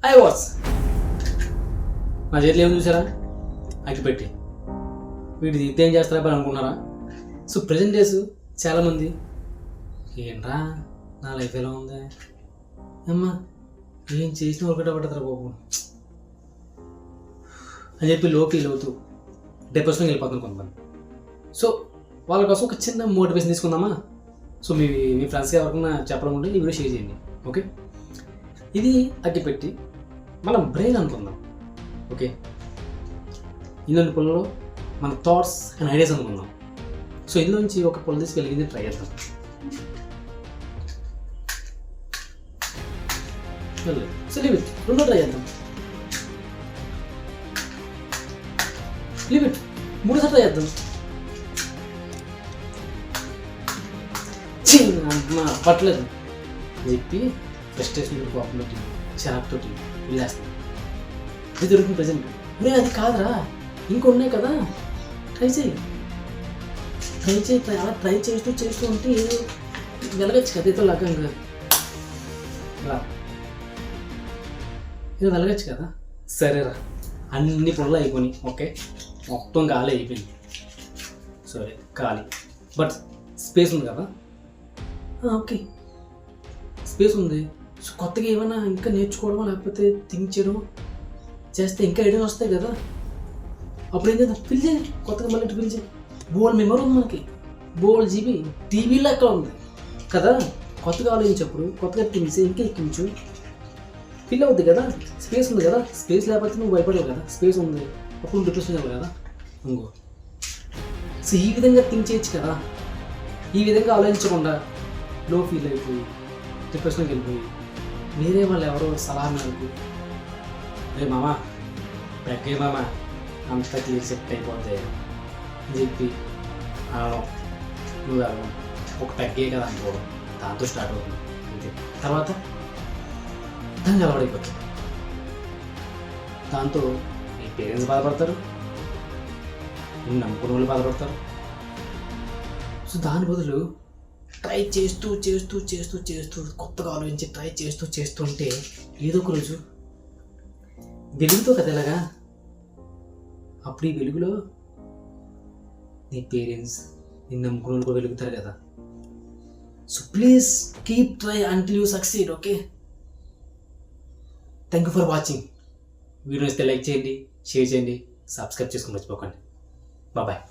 I was నా చేతిలో ఏమి చూసారా? అగ్గిపెట్టి. వీటి తీస్తే ఏం చేస్తారా పని అనుకున్నారా? సో ప్రజెంట్ డేస్ చాలామంది ఏంట్రా నా లైఫ్ ఎలా ఉంది అమ్మా, ఏం చేసినా ఒకటే పట్టదురా బాబు అని చెప్పి లో ఫీల్ అవుతూ డిప్రెషన్కి వెళ్ళిపోతుంది కొంతమంది. సో వాళ్ళ కోసం ఒక చిన్న మోటివేషన్ తీసుకుందామా? సో మీ ఫ్రెండ్స్కి ఎవరికైనా చెప్పడం ఉంటే ఈ వీడియో షేర్ చేయండి. ఓకే, ఇది అగ్గిపెట్టి మనం బ్రెయిన్ అనుకుందాం. ఓకే, ఇన్నొన్ని పుల్లలో మన థాట్స్ అండ్ ఐడియాస్ అనుకుందాం. సో ఇందులోంచి ఒక పుల్ల తీసి వెలిగింది ట్రై చేద్దాం. So leave it. రెండో ట్రై చేద్దాం. Leave it. మూడోసారి ట్రై చేద్దాం. పట్టలేదు చెప్పి ఫ్రస్ట్రేషన్ కోపం పెట్టి చిరాకుతోటి వెళ్ళేస్తాం. ఇది దొరికింది ప్రజెంట్. అది కాదురా, ఇంకొన్నాయి కదా, ట్రై చేయి అలా ట్రై చేస్తూ ఉంటే వెలగచ్చు కదా. ఏదో లాగంగా ఏదో వెలగచ్చు కదా. సరేరా, అన్ని పుల్లలు అయిపోయి ఓకే, మొత్తం ఖాళీ అయిపోయింది. సరే ఖాళీ, బట్ స్పేస్ ఉంది కదా. ఓకే, స్పేస్ ఉంది. సో కొత్తగా ఏమైనా ఇంకా నేర్చుకోవడమో లేకపోతే థింక్ చేయడమో చేస్తే ఇంకా ఐడియా వస్తాయి కదా. అప్పుడు ఏం చేద్దాం, ఫిల్ చేయండి కొత్తగా, మళ్ళీ ఫిల్ చేయండి. బోల్డ్ మెమరీ ఉంది మనకి, బోల్డ్ జీబీ టీవీలో అక్కడ ఉంది కదా. కొత్తగా ఆలోచించినప్పుడు కొత్తగా థింగ్స్ ఇంకా ఎక్కించు, ఫిల్ అవుద్ది కదా. స్పేస్ ఉంది కదా, స్పేస్ లేకపోతే నువ్వు భయపడవు కదా. స్పేస్ ఉంది, అప్పుడు డిప్రెషన్ అవ్వాలి కదా. ఇంకో సో ఈ విధంగా థింక్ చేయొచ్చు కదా. ఈ విధంగా ఆలోచించకుండా లో ఫీల్ అయిపోయి డిప్రెషన్కి వెళ్ళిపోయి వేరే వాళ్ళు ఎవరో సలహా మేరకు రే మామా పెగ్గే మామా అంతా క్లియర్ సెట్ అయిపోతాయి అని చెప్పి నువ్వు ఒక పెగ్గే కదా అనుకోవడం, దాంతో స్టార్ట్ అవుతుంది అంతే. తర్వాత దాన్ని అలవాడైపోతుంది. దాంతో నీ పేరెంట్స్ బాధపడతారు, నిన్ను నమ్ముకున్న వాళ్ళు బాధపడతారు. సో దాని బదులు ట్రై చేస్తూ కొత్తగా ఆలోచించి ట్రై చేస్తుంటే ఏదో ఒక రోజు వెలుగుతో కదా ఎలాగా. అప్పుడు ఈ వెలుగులో నీ పేరెంట్స్ నిన్ను నమ్ముకున్న కూడా వెలుగుతారు కదా. So please keep try until you succeed. Okay, thank you for watching. Video ఇస్తే లైక్ చేయండి, షేర్ చేయండి, సబ్స్క్రైబ్ చేసుకుని మర్చిపోకండి. బాయ్.